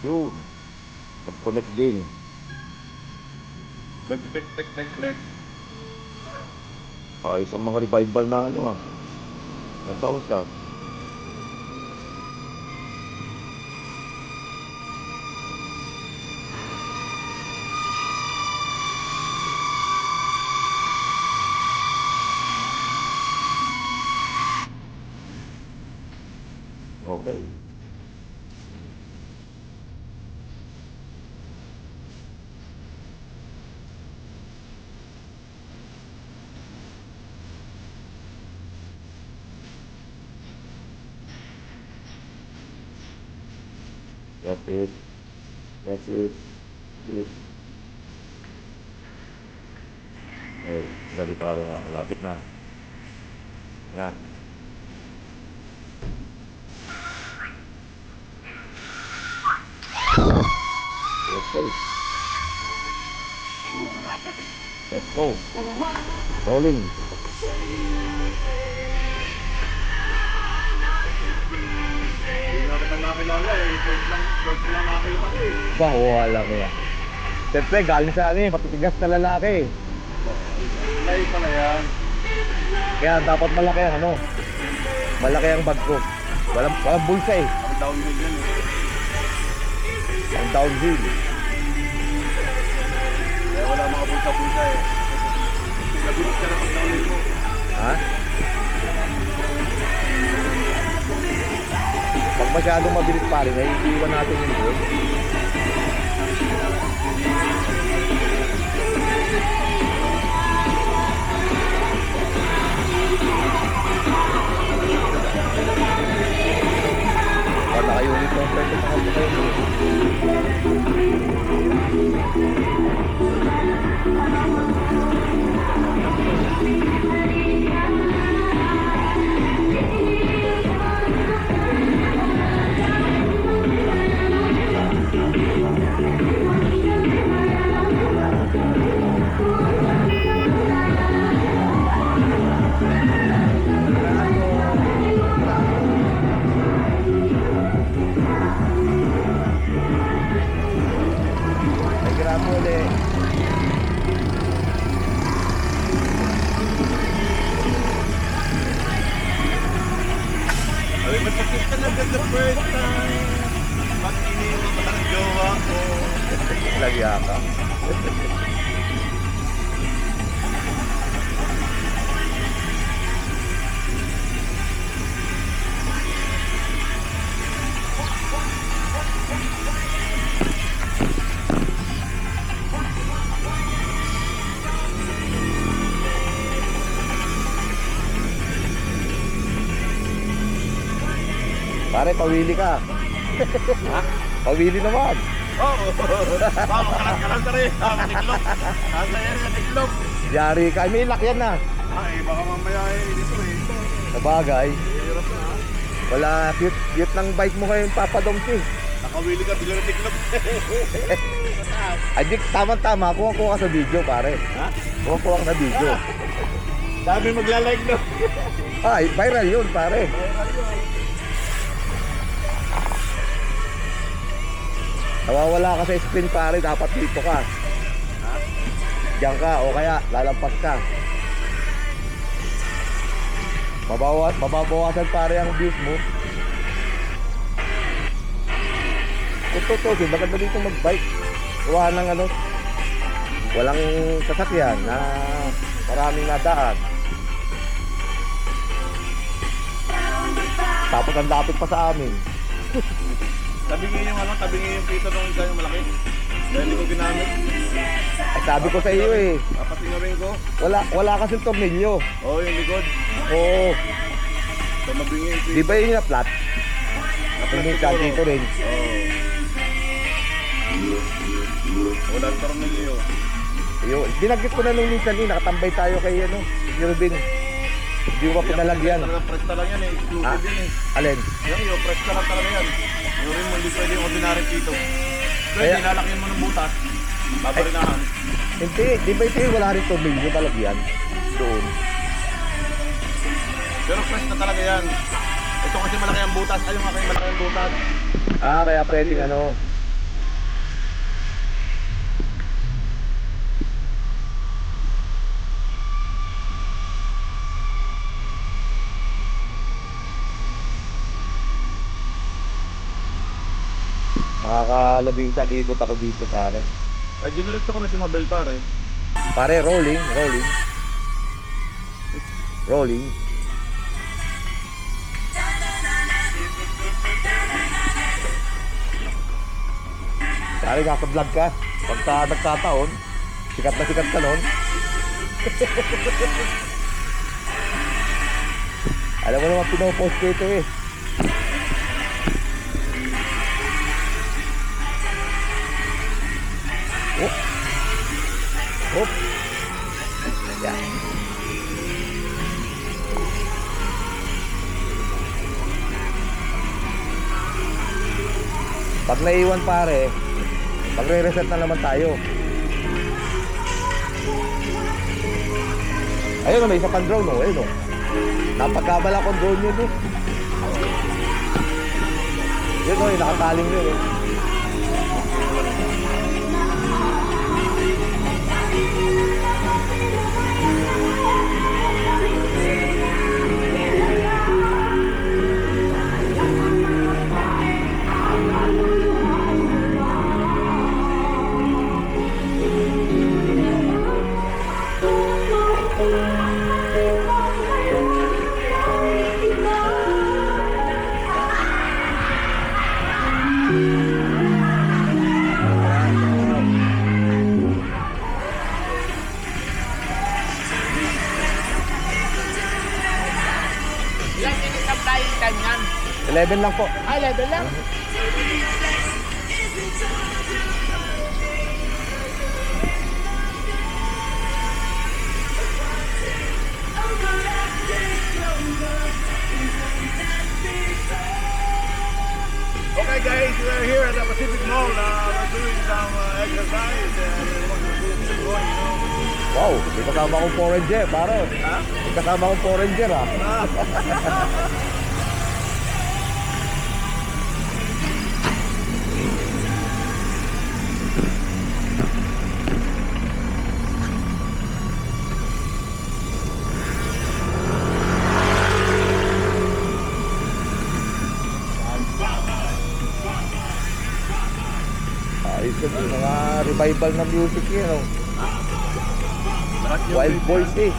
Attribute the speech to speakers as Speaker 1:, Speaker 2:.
Speaker 1: Yun. Nag-connect din.
Speaker 2: Nag-click.
Speaker 1: Ayos ang mga revival na ano ah. Nataon siya. Okay. That's it. That's it. It. Eh, dali para lapit na. Yan. Okay. Let's go. Rolling. Ba, wala ko yan. Siyempre, galing sa ano eh, patitigas na lalaki.
Speaker 2: Lay pala yan.
Speaker 1: Kaya dapat malaki ang ano. Malaki ang bag ko. Walang bulsa eh.
Speaker 2: Ang downhill yan eh.
Speaker 1: Ang downhill.
Speaker 2: Kaya wala mga bulsa-bulsa eh. Nagulit ka na pag downhill mo.
Speaker 1: Ha? Pag masyadong mabilis pare, naiiwan natin yung goal. Wala kayo ulit ng pwede sa kapag kayo.
Speaker 2: Ay, matakit ka na the first time. Mag-iniwan ka ng jowa ko.
Speaker 1: Lagi ka. Pare, pawili ka.
Speaker 2: Ha?
Speaker 1: Pawili naman.
Speaker 2: Oo. Kalat-kalat ka rin. Tiklop. Nasa yan na tiklop.
Speaker 1: Yari ka. Ay, may lakyan na.
Speaker 2: Ay, baka mamaya dito eh.
Speaker 1: Sa bagay.
Speaker 2: Hirap na ha.
Speaker 1: Wala, cute ng bike mo ngayon, Papa Domsi.
Speaker 2: Nakawili ka, bigla na tiklop.
Speaker 1: Ay, di, tama-tama. Kuha ka sa video, pare.
Speaker 2: Ha?
Speaker 1: Kuha ka na video.
Speaker 2: Sabi magla-like na.
Speaker 1: Ay, viral yun, pare. Nawawala ka sa screen, pare. Dapat dito ka.
Speaker 2: Ha?
Speaker 1: Diyan ka, o kaya lalampas ka. Mababawasan, pare, ang views mo. Kung tutusin, maganda dito mag-bike. Kuha ng ano, walang sasakyan na maraming nadaan. Tapos ang lapit pa sa amin.
Speaker 2: Tabingin yung ano, tabingin yung pito nung isa yung malaki. Dahil hindi ko ginamit.
Speaker 1: Ay, sabi ko sa iyo eh,
Speaker 2: Papatingawin ko.
Speaker 1: wala kasing tornilyo.
Speaker 2: Oo, yung likod.
Speaker 1: Oo,
Speaker 2: So mabingin yung pito.
Speaker 1: di ba yun yung flat? Hindi ka dito rin.
Speaker 2: Oo. Walang tornilyo.
Speaker 1: Yun, binagkit ko na nung minsan eh, nakatambay tayo kay ano, Irvin. Hindi ko pa pinalagyan.
Speaker 2: Talagang presta lang yan eh.
Speaker 1: Ah,
Speaker 2: Exclusive yan eh.
Speaker 1: alin?
Speaker 2: Yung presta lang talaga yan. Yung rin mo, hindi pwede yung ordinary pito. So,
Speaker 1: Kaya-
Speaker 2: nilalakyan mo ng butas. Babarinahan.
Speaker 1: Hindi, di ba ito yung wala rin tornilyo palagyan? Doon.
Speaker 2: Pero presta talaga yan. Ito kasi malaki ang butas. Ayun nga kayo malaki ang butas.
Speaker 1: Ah, kaya pwedeng ano. Makakalabing ikot ako dito pare.
Speaker 2: Ay, dinulit ko na si Mabel pare.
Speaker 1: Pare, rolling. Pare, kaka-vlog ka. Pagka nagkataon, sikat na sikat ka nun. Alam mo naman pinopost ko ito eh. Hop. Yan. Pag naiwan pare, magre-reset na naman tayo. Ayun o, may isa pang drone o. Ayun o. Napagkabala kong drone yun o. Yun o, yung nakataling yun o.
Speaker 3: Ilang minutes ang flying time yan?
Speaker 1: 11 lang po.
Speaker 3: Ay, level lang.
Speaker 2: Okay guys, we're here at the Pacific Mall. We're doing some exercise and we want to do some going, you know.
Speaker 1: Wow, may kasama akong 4 Ranger, paro.
Speaker 2: Ha?
Speaker 1: May kasama akong 4 Ranger ha. Ayos yun, mga revival na music yun. Oh. Wild Boys eh.